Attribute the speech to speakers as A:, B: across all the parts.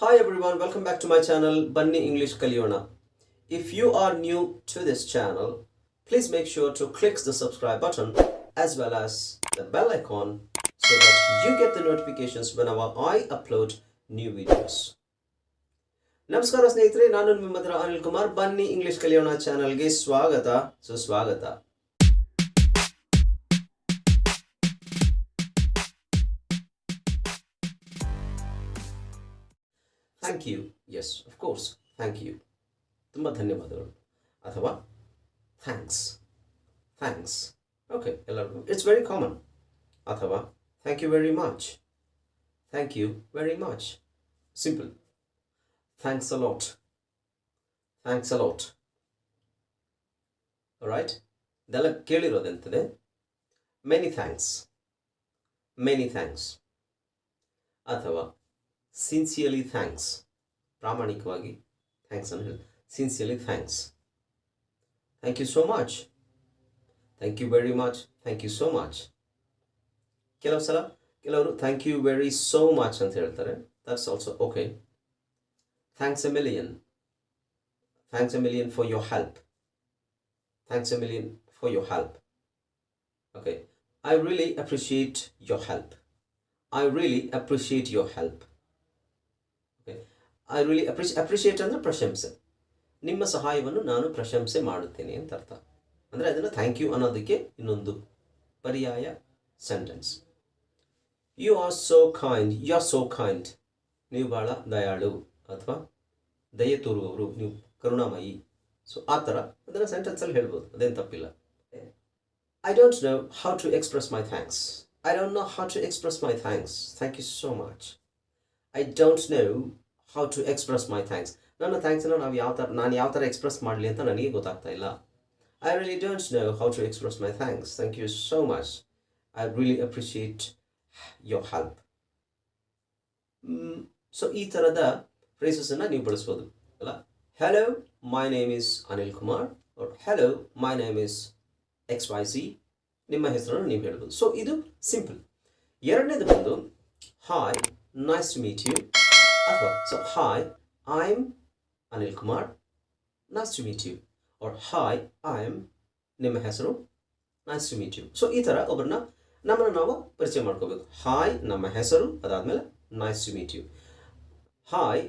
A: Hi everyone, welcome back to my channel Bunny English Kalyona. If you are new to this channel, please make sure to click the subscribe button as well as the bell icon so that you get the notifications whenever I upload new videos. ನಮಸ್ಕಾರ ಸ್ನೇಹಿತರೆ, ನಾನು ನಿಮ್ಮ ಹತ್ರ ಅನಿಲ್ ಕುಮಾರ್. ಬನ್ನಿ English ಕಲಿಯೋಣ ಚಾನಲ್ಗೆ ಸ್ವಾಗತ ಸುಸ್ವಾಗತ. Thank you. Yes, of course. Thank you. ತುಂಬ ಧನ್ಯವಾದಗಳು ಅಥವಾ ಥ್ಯಾಂಕ್ಸ್. ಥ್ಯಾಂಕ್ಸ್. ಓಕೆ, ಎಲ್ಲರಿಗೂ ಇಟ್ಸ್ ವೆರಿ ಕಾಮನ್. ಅಥವಾ thank you very much. Thank you very much. Simple. Thanks a lot. Thanks a lot. Right? ಇದೆಲ್ಲ ಕೇಳಿರೋದೆಂತದೆ? Many thanks. Many thanks. ಅಥವಾ sincerely thanks. ಪ್ರಾಮಾಣಿಕವಾಗಿ thanks ಅನ್ನು ಹೇಳಿ. Sincerely thanks. Thank you so much. Thank you very much. Thank you so much. ಕೆಲವರು thank you very so much ಅಂತ ಹೇಳ್ತಾರೆ. That's also okay. Thanks a million. Thanks a million for your help. Thanks a million for your help. Okay. I really appreciate your help. I really appreciate your help. I really appreciate ಅಂದರೆ ಪ್ರಶಂಸೆ. ನಿಮ್ಮ ಸಹಾಯವನ್ನು ನಾನು ಪ್ರಶಂಸೆ ಮಾಡುತ್ತೇನೆ ಅಂತ ಅರ್ಥ. ಅಂದರೆ ಅದನ್ನು ಥ್ಯಾಂಕ್ ಯು ಅನ್ನೋದಕ್ಕೆ ಇನ್ನೊಂದು ಪರ್ಯಾಯ sentence. You are so kind. You are so kind. ನೀವು ಭಾಳ ದಯಾಳು ಅಥವಾ ದಯೆ ತೋರುವವರು, ನೀವು ಕರುಣಾಮಯಿ. ಸೊ ಆ ಥರ ಅದನ್ನು ಸೆಂಟೆನ್ಸಲ್ಲಿ ಹೇಳ್ಬೋದು, ಅದೇನು ತಪ್ಪಿಲ್ಲ. I don't know how to express my thanks. I don't know how to express my thanks. Thank you so much. I don't know how to express my thanks. ನನ್ನ ಥ್ಯಾಂಕ್ಸನ್ನು ನಾನು ಯಾವ ಥರ ಎಕ್ಸ್ಪ್ರೆಸ್ ಮಾಡಲಿ ಅಂತ ನನಗೆ ಗೊತ್ತಾಗ್ತಾ ಇಲ್ಲ. I really don't know how to express my thanks. Thank you so much. I really appreciate your help. So ಈ ಥರದ ಫ್ರೇಸಸನ್ನು ನೀವು ಬಳಸ್ಬೋದು ಅಲ್ಲ. Hello, my name is Anil Kumar. Hello, my name is XYZ. ನಿಮ್ಮ ಹೆಸರನ್ನು ನೀವು ಹೇಳ್ಬೋದು. ಸೊ ಇದು ಸಿಂಪಲ್. ಎರಡನೇದು ಬಂದು hi, nice to meet you. ಅಥವಾ so hi, I am Anil Kumar, nice to meet you. Or hi, I am ನಿಮ್ಮ ಹೆಸರು, nice to meet you. So ಈ ಥರ ನಮ್ಮನ್ನು ನಾವು ಪರಿಚಯ ಮಾಡ್ಕೋಬೇಕು. ಹಾಯ್ ನಮ್ಮ ಹೆಸರು, ಅದಾದಮೇಲೆ nice to meet you. Hi,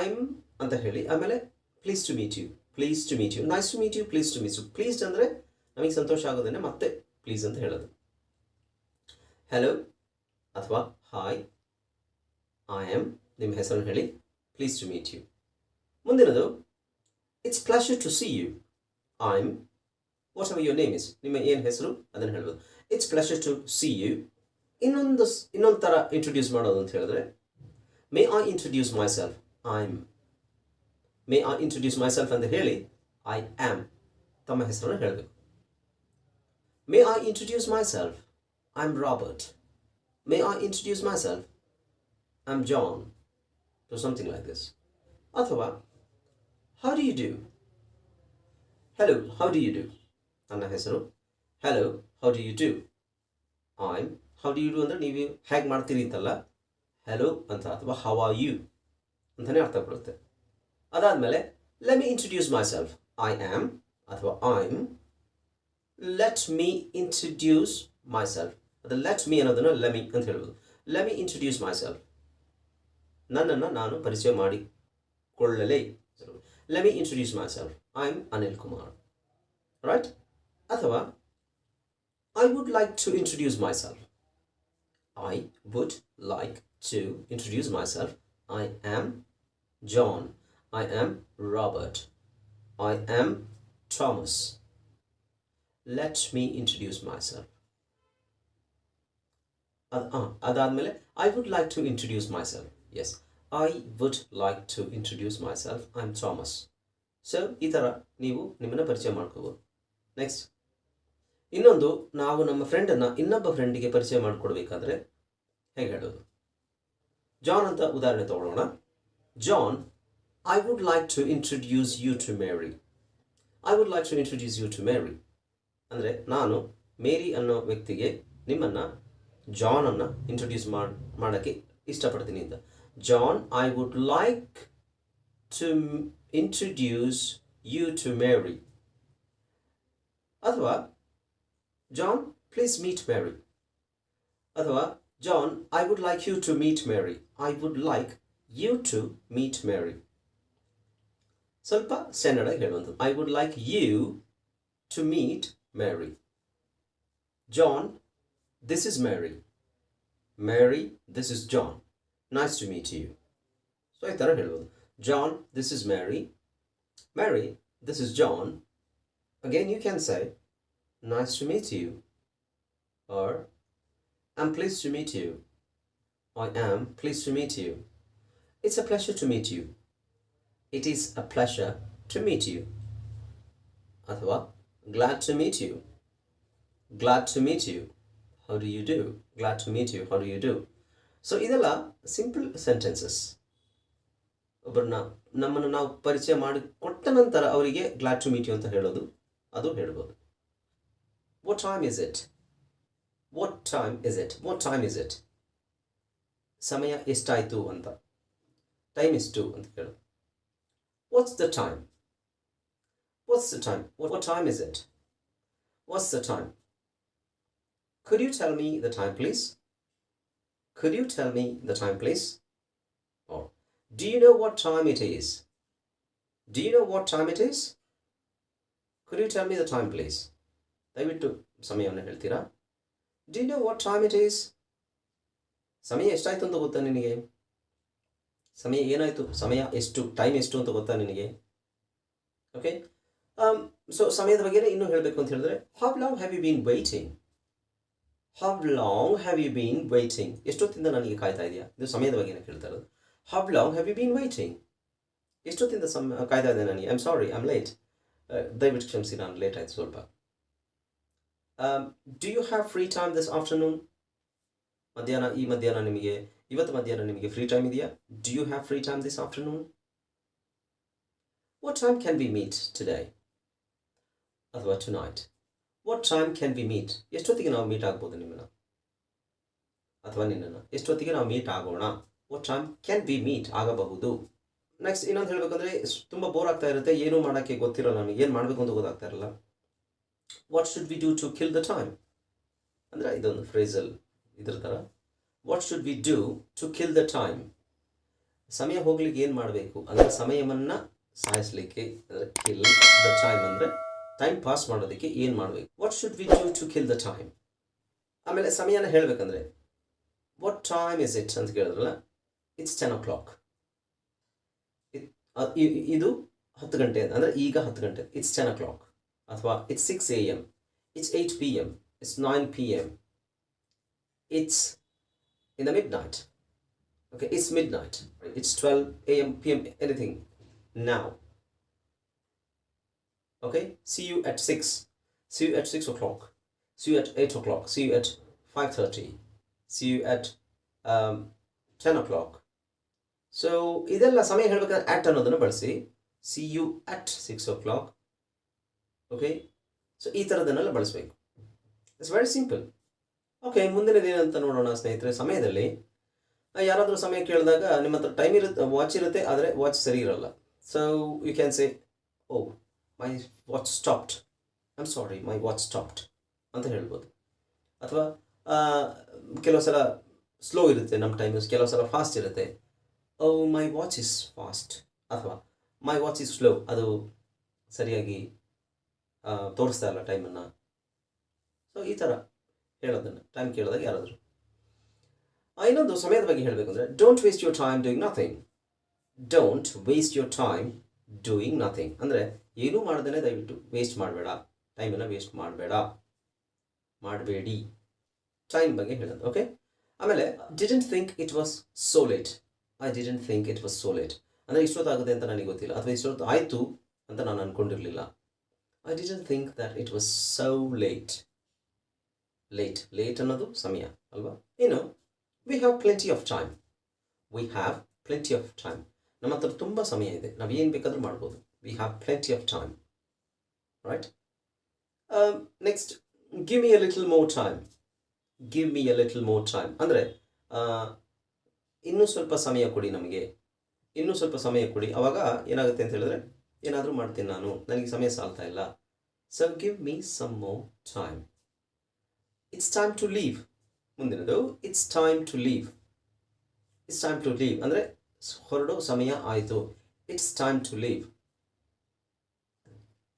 A: I am ಅಂತ ಹೇಳಿ ಆಮೇಲೆ pleased to meet you. Pleased to meet you. Nice to meet you. Pleased to meet you. Pleased ಅಂದರೆ ನಮಗೆ ಸಂತೋಷ ಆಗೋದೇನೆ ಮತ್ತೆ ಪ್ಲೀಸ್ ಅಂತ ಹೇಳೋದು. ಹೆಲೋ ಅಥವಾ ಹಾಯ್, ಐ ಆಮ್ ನಿಮ್ಮ ಹೆಸರನ್ನು ಹೇಳಿ, ಪ್ಲೀಸ್ ಟು ಮೀಟ್ ಯು. ಮುಂದಿನದು it's pleasure to see you. I am whatever your name is. ನಿಮ್ಮ ಏನು ಹೆಸರು ಅದನ್ನು ಹೇಳ್ಬೋದು. It's pleasure to see you. ಇನ್ನೊಂದು ಥರ ಇಂಟ್ರೊಡ್ಯೂಸ್ ಮಾಡೋದು ಅಂತ ಹೇಳಿದ್ರೆ, may I introduce myself. I am. May I introduce myself ಅಂತ ಹೇಳಿ ಐ ಆಮ್ ತಮ್ಮ ಹೆಸರನ್ನು ಹೇಳಬೇಕು. May I introduce myself. I am Robert. May I introduce myself. I am John. So something like this. ಅಥವಾ how do you do? Hello, how do you do? ನನ್ನ ಹೆಸರು. Hello, how do you do? I'm. How do you do ಅಂದರೆ ನೀವು ಹೇಗೆ ಮಾಡ್ತೀರಿ ಅಂತಲ್ಲ, hello ಅಂತ ಅಥವಾ how are you ಅಂತಲೇ ಅರ್ಥ ಕೊಡುತ್ತೆ. ಅದಾದಮೇಲೆ let me introduce myself. I am ಅಥವಾ I'm. Let me introduce myself. ಅದು let me ಅನ್ನೋದನ್ನು let me ಅಂತ ಹೇಳ್ಬೋದು. Let me introduce myself. ನನ್ನನ್ನು ನಾನು ಪರಿಚಯ ಮಾಡಿಕೊಳ್ಳಲೇ. Let me introduce myself. I am Anil Kumar. Right? ಅಥವಾ I would like to introduce myself. I would like to introduce myself. I am John. I am Robert. I am Thomas. Let me introduce myself. ಅದಾದಮೇಲೆ I would like to introduce myself. Yes, I would like to introduce myself. I'm Thomas. So, ಈ ಥರ ನೀವು ನಿಮ್ಮನ್ನು ಪರಿಚಯ ಮಾಡ್ಕೋಬೋದು. Next, ಇನ್ನೊಂದು, ನಾವು ನಮ್ಮ ಫ್ರೆಂಡನ್ನು ಇನ್ನೊಬ್ಬ ಫ್ರೆಂಡಿಗೆ ಪರಿಚಯ ಮಾಡಿಕೊಡ್ಬೇಕಾದ್ರೆ ಹೇಗೆ ಹೇಳೋದು? ಜಾನ್ ಅಂತ ಉದಾಹರಣೆ ತಗೊಳ್ಳೋಣ. John, I would like to introduce you to Mary. I would like to introduce you to Mary ಅಂದರೆ ನಾನು ಮೇರಿ ಅನ್ನೋ ವ್ಯಕ್ತಿಗೆ ನಿಮ್ಮನ್ನು ಜಾನನ್ನು ಇಂಟ್ರೊಡ್ಯೂಸ್ ಮಾಡೋಕ್ಕೆ ಇಷ್ಟಪಡ್ತೀನಿ ಅಂತ. John, I would like to introduce you to Mary. ಅಥವಾ John, please meet Mary. ಅಥವಾ John, I would like you to meet Mary. I would like you to meet Mary. ಸ್ವಲ್ಪ ಸ್ಟ್ಯಾಂಡರ್ಡ್ ಆಗಿ ಹೇಳುವಂಥದ್ದು. I would like you to meet Mary. John, this is Mary. Mary, this is John. Nice to meet you. So ಈ ಥರ ಹೇಳ್ಬೋದು. John, this is Mary. Mary, this is John. Again, you can say, nice to meet you. Or, I'm pleased to meet you. I am pleased to meet you. It's a pleasure to meet you. It is a pleasure to meet you. ಅಥವಾ glad to meet you. Glad to meet you. How do you do? Glad to meet you. How do you do? So ಇದೆಲ್ಲ simple sentences. ಒಬ್ಬರನ್ನ ನಮ್ಮನ್ನು ನಾವು ಪರಿಚಯ ಮಾಡಿ ಕೊಟ್ಟ ನಂತರ ಅವರಿಗೆ ಗ್ಲಾಡ್ ಟು ಮೀಟ್ ಯು ಅಂತ ಹೇಳೋದು, ಅದು ಹೇಳ್ಬೋದು. What time is it? What time is it? What time is it? ಸಮಯ ಎಷ್ಟಾಯಿತು ಅಂತ. ಟೈಮ್ ಎಷ್ಟು ಅಂತ ಹೇಳೋದು. What's the time? What's the time? What time is it? What's the time? Could you tell me the time, please? Could you tell me the time, please? Or, do you know what time it is? Do you know what time it is? Could you tell me the time, please? ದಯವಿಟ್ಟು ಸಮಯವನ್ನು ಹೇಳ್ತೀರಾ? Do you know what time it is? ಸಮಯ ಎಷ್ಟಾಯಿತು ಅಂತ ಗೊತ್ತಾ ನಿನಗೆ? ಸಮಯ ಏನಾಯಿತು, ಸಮಯ ಎಷ್ಟು, ಟೈಮ್ ಎಷ್ಟು ಅಂತ ಗೊತ್ತಾ ನಿನಗೆ? ಓಕೆ, ಸೊ ಸಮಯದ ಬಗ್ಗೆ ಇನ್ನೂ ಹೇಳಬೇಕು ಅಂತ ಹೇಳಿದ್ರೆ, how long have you been waiting? How long have you been waiting? ಎಷ್ಟೊತ್ತಿಂದ ನನಗೆ ಕಾಯ್ತಾ ಇದೆಯಾ? ಇದು ಸಮಯದ ಬಗ್ಗೆ ಕೇಳ್ತಾ ಇರೋದು. How long have you been waiting? ಎಷ್ಟೊತ್ತಿಂದ ಕಾಯ್ತಾ ಇದೆ ನನಗೆ. I am sorry, I am late. ದಯವಿಟ್ಟು ಕ್ಷಮಿಸಿ, ನಾನು ಲೇಟ್ ಆಯಿತು ಸ್ವಲ್ಪ. Do you have free time this afternoon? ಮಧ್ಯಾಹ್ನ ನಿಮಗೆ, ಇವತ್ತು ಮಧ್ಯಾಹ್ನ ನಿಮಗೆ ಫ್ರೀ ಟೈಮ್ ಇದೆಯಾ? Do you have free time this afternoon? What time can we meet today? ಅಥವಾ tonight? What time can we meet? ಎಷ್ಟೊತ್ತಿಗೆ ನಾವು ಮೀಟ್ ಆಗ್ಬೋದು ನಿಮ್ಮನ್ನು ಅಥವಾ ನಿನ್ನನ್ನು? ಎಷ್ಟೊತ್ತಿಗೆ ನಾವು ಮೀಟ್ ಆಗೋಣ? What time can we meet ಆಗಬಹುದು. ನೆಕ್ಸ್ಟ್ ಇನ್ನೊಂದು ಹೇಳಬೇಕಂದ್ರೆ, ತುಂಬ ಬೋರ್ ಆಗ್ತಾ ಇರುತ್ತೆ, ಏನೂ ಮಾಡೋಕ್ಕೆ ಗೊತ್ತಿರಲ್ಲ, ನಮಗೆ ಏನು ಮಾಡಬೇಕು ಅಂತ ಗೊತ್ತಾಗ್ತಾ ಇರಲ್ಲ. What should we do to kill the time? ಅಂದರೆ ಇದೊಂದು ಫ್ರೇಸಲ್ಲಿ ಇದ್ರ ಥರ, what should we do to kill the time? ಸಮಯ ಹೋಗ್ಲಿಕ್ಕೆ ಏನು ಮಾಡಬೇಕು ಅಂದರೆ, ಸಮಯವನ್ನು ಸಾಯಿಸಲಿಕ್ಕೆ, ಅಂದರೆ ಕಿಲ್ ದ ಟೈಮ್ ಅಂದರೆ ಟೈಮ್ ಪಾಸ್ ಮಾಡೋದಕ್ಕೆ ಏನು ಮಾಡಬೇಕು? What should we do to kill the time? ಆಮೇಲೆ ಸಮಯನ ಹೇಳಬೇಕಂದ್ರೆ, ವಾಟ್ ಟೈಮ್ ಇಸ್ ಇಟ್ ಅಂತ ಕೇಳಿದ್ರಲ್ಲ, ಇಟ್ಸ್ 10 o'clock. ಇದು 10 ಗಂಟೆ ಅಂದರೆ ಈಗ 10 ಗಂಟೆ, ಇಟ್ಸ್ 10 o'clock. ಅಥವಾ it's 6 AM, it's 8 PM, it's 9 PM, it's in the midnight. Okay, it's midnight. It's 12 AM, PM, anything. Now. Okay, see you at 6. See you at 6 o'clock. See you at 8 o'clock. See you at 5:30. See you at 10 o'clock. So, ಇದೆಲ್ಲ ಸಮಯ ಹೇಳಬೇಕಾದ್ರೆ at ಅನ್ನೋದನ್ನು ಬಳಸಿ. See you at 6 o'clock. Okay, so ಈ ಥರದನ್ನೆಲ್ಲ ಬಳಸಬೇಕು. It's very simple. Okay, ಮುಂದಿನದೇನಂತ ನೋಡೋಣ ಸ್ನೇಹಿತರೆ. ಸಮಯದಲ್ಲಿ ಯಾರಾದರೂ ಸಮಯ ಕೇಳಿದಾಗ ನಿಮ್ಮ ಹತ್ರ ಟೈಮ್ ಇರುತ್ತೆ, ವಾಚ್ ಇರುತ್ತೆ, ಆದರೆ ವಾಚ್ ಸರಿ ಇರಲ್ಲ. So you can say, oh my watch stopped, I am sorry, my watch stopped ಅಂತ ಹೇಳ್ಬೋದು. ಅಥವಾ ಕೆಲವು ಸಲ ಸ್ಲೋ ಇರುತ್ತೆ ನಮ್ಮ ಟೈಮ್, ಕೆಲವು ಸಲ ಫಾಸ್ಟ್ ಇರುತ್ತೆ. ಓ ಮೈ ವಾಚ್ ಇಸ್ ಫಾಸ್ಟ್ ಅಥವಾ ಮೈ ವಾಚ್ ಇಸ್ ಸ್ಲೋ, ಅದು ಸರಿಯಾಗಿ ತೋರಿಸ್ತಾ ಇಲ್ಲ ಟೈಮನ್ನು. ಸೊ ಈ ಥರ ಹೇಳೋದನ್ನು ಟೈಮ್ ಕೇಳಿದಾಗ ಯಾರಾದರೂ. ಇನ್ನೊಂದು ಸಮಯದ ಬಗ್ಗೆ ಹೇಳಬೇಕಂದ್ರೆ, don't waste your time doing nothing. Don't waste your time doing nothing ಅಂದರೆ ಏನೂ ಮಾಡ್ದೇ ದಯವಿಟ್ಟು ವೇಸ್ಟ್ ಮಾಡಬೇಡ, ಟೈಮನ್ನು ವೇಸ್ಟ್ ಮಾಡಬೇಡಿ. ಟೈಮ್ ಬಗ್ಗೆ ಹೇಳೋದು. ಓಕೆ, ಆಮೇಲೆ didn't think it was so late. I didn't think it was so late ಅಂದರೆ ಇಷ್ಟೊತ್ತಾಗುತ್ತೆ ಅಂತ ನನಗೆ ಗೊತ್ತಿಲ್ಲ, ಅಥವಾ ಇಷ್ಟೊತ್ತು ಆಯಿತು ಅಂತ ನಾನು ಅಂದ್ಕೊಂಡಿರಲಿಲ್ಲ. I didn't think that it was so late. Late ಅನ್ನೋದು ಸಮಯ ಅಲ್ವಾ? ಇನ್ನು we have plenty of time. We have plenty of time. ನಮ್ಮ ಹತ್ರ ತುಂಬ ಸಮಯ ಇದೆ, ನಾವು ಏನು ಬೇಕಾದರೂ ಮಾಡ್ಬೋದು. We have plenty of time, right? Next, give me a little more time. Give me a little more time ಅಂದರೆ ಇನ್ನೂ ಸ್ವಲ್ಪ ಸಮಯ ಕೊಡಿ ನಮಗೆ, ಇನ್ನೂ ಸ್ವಲ್ಪ ಸಮಯ ಕೊಡಿ. ಆವಾಗ ಏನಾಗುತ್ತೆ ಅಂತ ಹೇಳಿದ್ರೆ, ಏನಾದರೂ ಮಾಡ್ತೀನಿ ನಾನು, ನನಗೆ ಸಮಯ ಸಾಲ್ತಾ ಇಲ್ಲ. So give me some more time. It's time to leave. ಮುಂದಿನದು it's time to leave. It's time to leave ಅಂದರೆ ಹೊರಡೋ ಸಮಯ ಆಯಿತು. It's time to leave.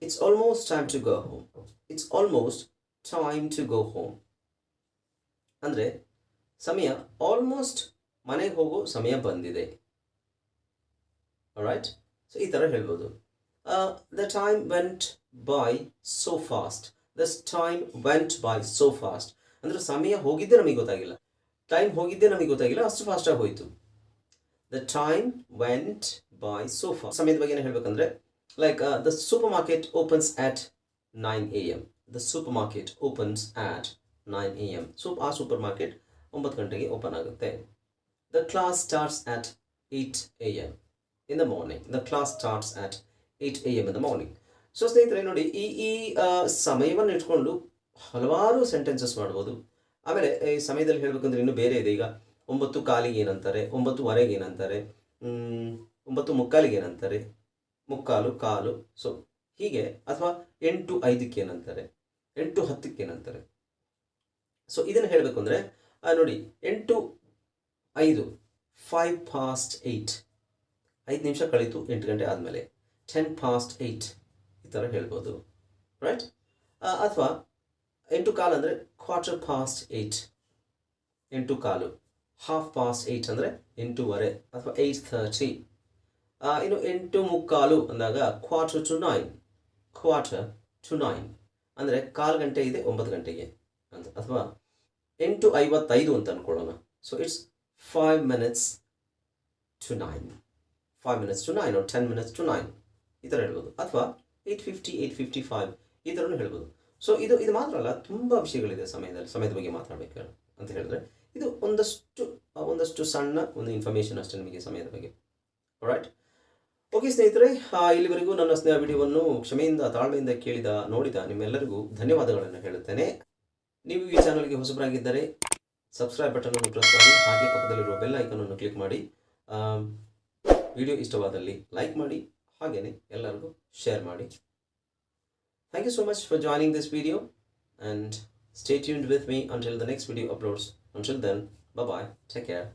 A: It's almost time to go home. It's almost time to go home ಅಂದರೆ ಸಮಯ almost ಮನೆಗೆ ಹೋಗೋ ಸಮಯ ಬಂದಿದೆ. ರೈಟ್. ಸೊ ಈ ಥರ ಹೇಳ್ಬೋದು. The time went by so fast. This time went by so fast ಅಂದರೆ ಸಮಯ ಹೋಗಿದ್ದೇ ನಮಗೆ ಗೊತ್ತಾಗಿಲ್ಲ, ಟೈಮ್ ಹೋಗಿದ್ದೇ ನಮಗೆ ಗೊತ್ತಾಗಿಲ್ಲ, ಅಷ್ಟು ಫಾಸ್ಟಾಗಿ ಹೋಯಿತು. The time went by so fast. ಸಮಯದ ಬಗ್ಗೆ ಏನು ಹೇಳಬೇಕಂದ್ರೆ, like the super market opens at 9 AM. The super market opens at 9 AM. ಆ ಸೂಪರ್ ಮಾರ್ಕೆಟ್ 9 ಗಂಟೆಗೆ ಓಪನ್ ಆಗುತ್ತೆ. The class starts at 8 AM in the morning. The class starts at 8 AM in the morning. So ಸ್ನೇಹಿತರೆ ನೋಡಿ, ಈ ಸಮಯವನ್ನು ಇಟ್ಕೊಂಡು ಹಲವಾರು sentences ಮಾಡ್ಬೋದು. ಆಮೇಲೆ ಈ ಸಮಯದಲ್ಲಿ ಹೇಳಬೇಕಂದ್ರೆ ಇನ್ನೂ ಬೇರೆ ಇದೆ. ಈಗ 9:15 ಏನಂತಾರೆ, 9:15 ಏನಂತಾರೆ, 9:45 ಏನಂತಾರೆ, ಮುಕ್ಕಾಲು, ಕಾಲು, ಸೊ ಹೀಗೆ. ಅಥವಾ 8:05 ಏನಂತಾರೆ, 8:10 ಏನಂತಾರೆ. ಸೊ ಇದನ್ನು ಹೇಳಬೇಕು ಅಂದರೆ ನೋಡಿ, 8:05 5 past 8, 5 ನಿಮಿಷ ಕಳೀತು 8 ಗಂಟೆ ಆದಮೇಲೆ. 10 past 8 ಈ ಥರ ಹೇಳ್ಬೋದು. ರೈಟ್. ಅಥವಾ 8:15 ಅಂದರೆ ಕ್ವಾರ್ಟರ್ ಪಾಸ್ಟ್ 8, 8:15. ಹಾಫ್ ಪಾಸ್ಟ್ 8 ಅಂದರೆ 8:15 ಅಥವಾ 8:30. ಇನ್ನು 8:45 ಅಂದಾಗ ಕ್ವಾರ್ಟರ್ ಟು 9, ಕ್ವಾರ್ಟರ್ ಟು 9 ಅಂದರೆ ಕಾಲು ಗಂಟೆ ಇದೆ 9 ಗಂಟೆಗೆ ಅಂತ. ಅಥವಾ 8:55 ಅಂತ ಅಂದ್ಕೊಳ್ಳೋಣ. So it's 5 minutes to 9, 5 minutes to 9 or 10 minutes to 9 ಈ ಥರ ಹೇಳ್ಬೋದು. ಅಥವಾ 8:50, 8:55 ಈ ಥರನೂ ಹೇಳ್ಬೋದು. ಸೊ ಇದು ಮಾತ್ರ ಅಲ್ಲ, ತುಂಬ ವಿಷಯಗಳಿದೆ ಸಮಯದ ಬಗ್ಗೆ ಮಾತಾಡಬೇಕು ಅಂತ ಹೇಳಿದ್ರೆ. ಇದು ಒಂದಷ್ಟು ಸಣ್ಣ ಒಂದು ಇನ್ಫಾರ್ಮೇಷನ್ ಅಷ್ಟೇ ನಿಮಗೆ ಸಮಯದ ಬಗ್ಗೆ. ರೈಟ್. ಓಕೆ ಸ್ನೇಹಿತರೆ, ಇಲ್ಲಿವರೆಗೂ ನನ್ನ ವಿಡಿಯೋವನ್ನು ಕ್ಷಮೆಯಿಂದ ತಾಳ್ಮೆಯಿಂದ ನೋಡಿದ ನಿಮ್ಮೆಲ್ಲರಿಗೂ ಧನ್ಯವಾದಗಳನ್ನು ಹೇಳುತ್ತೇನೆ. ನೀವು ಈ ಚಾನಲ್ಗೆ ಹೊಸಬರಾಗಿದ್ದರೆ ಸಬ್ಸ್ಕ್ರೈಬ್ ಬಟನ್ ಅನ್ನು ಪ್ರೆಸ್ ಮಾಡಿ, ಹಾಗೆ ಪಕ್ಕದಲ್ಲಿರುವ ಬೆಲ್ ಐಕಾನ್ ಅನ್ನು ಕ್ಲಿಕ್ ಮಾಡಿ. ವಿಡಿಯೋ ಇಷ್ಟವಾದಲ್ಲಿ ಲೈಕ್ ಮಾಡಿ, ಹಾಗೆಯೇ ಎಲ್ಲರಿಗೂ ಶೇರ್ ಮಾಡಿ. Thank you so much for joining this video and stay tuned with me until the next video uploads. Until then, bye bye, take care.